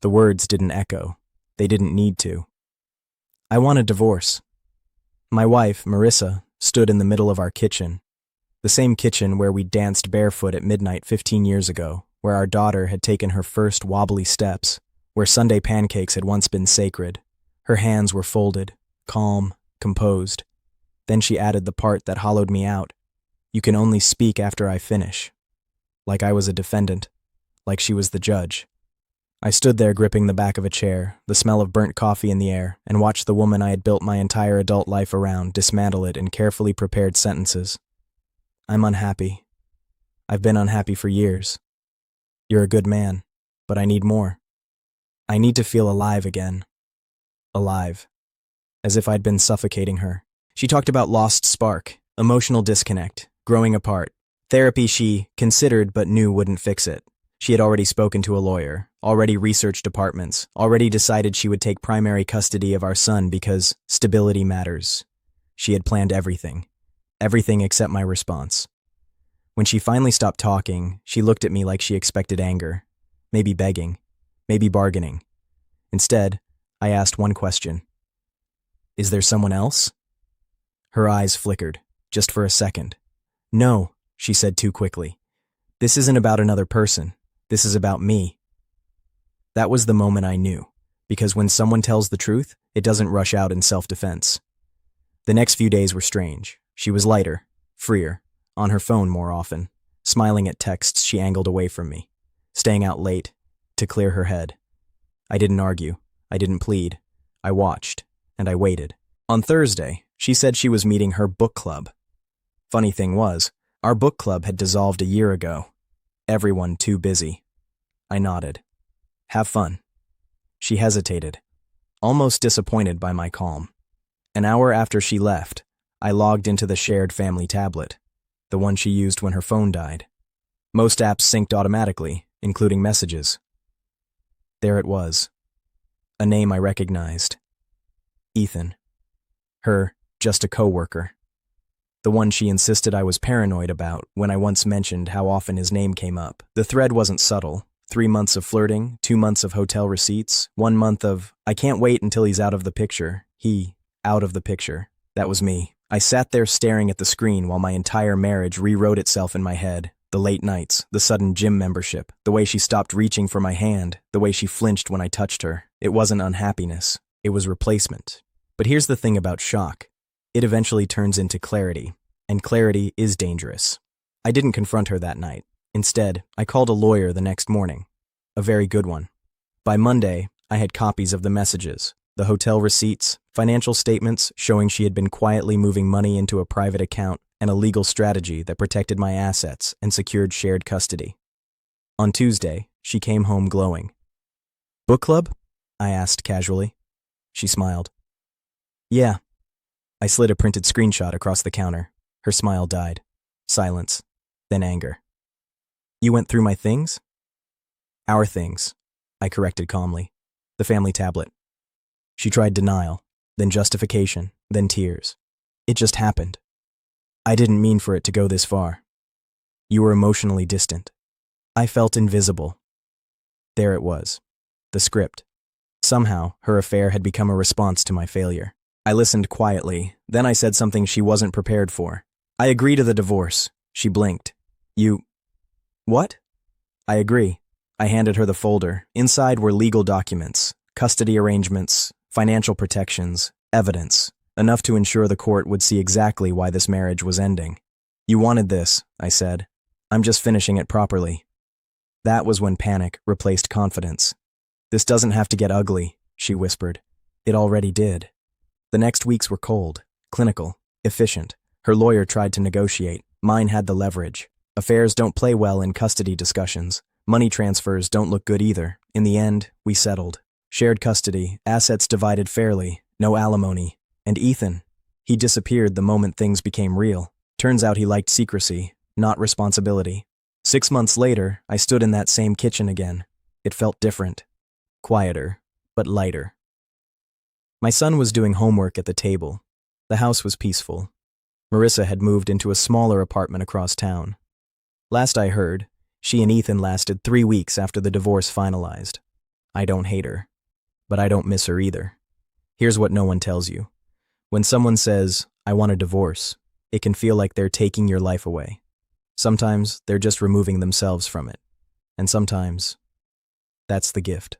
The words didn't echo. They didn't need to. I want a divorce. My wife, Marissa, stood in the middle of our kitchen, the same kitchen where we danced barefoot at midnight 15 years ago, where our daughter had taken her first wobbly steps, where Sunday pancakes had once been sacred. Her hands were folded, calm, composed. Then she added the part that hollowed me out. You can only speak after I finish. Like I was a defendant, like she was the judge. I stood there gripping the back of a chair, the smell of burnt coffee in the air, and watched the woman I had built my entire adult life around dismantle it in carefully prepared sentences. I'm unhappy. I've been unhappy for years. You're a good man, but I need more. I need to feel alive again. Alive. As if I'd been suffocating her. She talked about lost spark, emotional disconnect, growing apart. Therapy she considered but knew wouldn't fix it. She had already spoken to a lawyer, already researched apartments, already decided she would take primary custody of our son because stability matters. She had planned everything. Everything except my response. When she finally stopped talking, she looked at me like she expected anger. Maybe begging. Maybe bargaining. Instead, I asked one question. Is there someone else? Her eyes flickered, just for a second. No, she said too quickly. This isn't about another person. This is about me. That was the moment I knew, because when someone tells the truth, it doesn't rush out in self-defense. The next few days were strange. She was lighter, freer, on her phone more often, smiling at texts she angled away from me, staying out late, to clear her head. I didn't argue. I didn't plead. I watched, and I waited. On Thursday, she said she was meeting her book club. Funny thing was, our book club had dissolved a year ago. Everyone too busy. I nodded. Have fun. She hesitated, almost disappointed by my calm. An hour after she left, I logged into the shared family tablet, the one she used when her phone died. Most apps synced automatically, including messages. There it was. A name I recognized. Ethan. Her, just a coworker. The one she insisted I was paranoid about when I once mentioned how often his name came up. The thread wasn't subtle. 3 months of flirting, 2 months of hotel receipts, 1 month of, I can't wait until he's out of the picture. He, out of the picture. That was me. I sat there staring at the screen while my entire marriage rewrote itself in my head. The late nights, the sudden gym membership, the way she stopped reaching for my hand, the way she flinched when I touched her. It wasn't unhappiness. It was replacement. But here's the thing about shock. It eventually turns into clarity, and clarity is dangerous. I didn't confront her that night. Instead, I called a lawyer the next morning. A very good one. By Monday, I had copies of the messages, the hotel receipts, financial statements showing she had been quietly moving money into a private account, and a legal strategy that protected my assets and secured shared custody. On Tuesday, she came home glowing. Book club? I asked casually. She smiled. Yeah. I slid a printed screenshot across the counter. Her smile died. Silence. Then anger. You went through my things? Our things, I corrected calmly. The family tablet. She tried denial, then justification, then tears. It just happened. I didn't mean for it to go this far. You were emotionally distant. I felt invisible. There it was. The script. Somehow, her affair had become a response to my failure. I listened quietly, then I said something she wasn't prepared for. I agree to the divorce. She blinked. You... What? I agree. I handed her the folder. Inside were legal documents, custody arrangements, financial protections, evidence, enough to ensure the court would see exactly why this marriage was ending. You wanted this, I said. I'm just finishing it properly. That was when panic replaced confidence. This doesn't have to get ugly, she whispered. It already did. The next weeks were cold, clinical, efficient. Her lawyer tried to negotiate. Mine had the leverage. Affairs don't play well in custody discussions. Money transfers don't look good either. In the end, we settled. Shared custody, assets divided fairly, no alimony. And Ethan, he disappeared the moment things became real. Turns out he liked secrecy, not responsibility. 6 months later, I stood in that same kitchen again. It felt different. Quieter, but lighter. My son was doing homework at the table. The house was peaceful. Marissa had moved into a smaller apartment across town. Last I heard, she and Ethan lasted 3 weeks after the divorce finalized. I don't hate her, but I don't miss her either. Here's what no one tells you. When someone says, I want a divorce, it can feel like they're taking your life away. Sometimes they're just removing themselves from it. And sometimes that's the gift.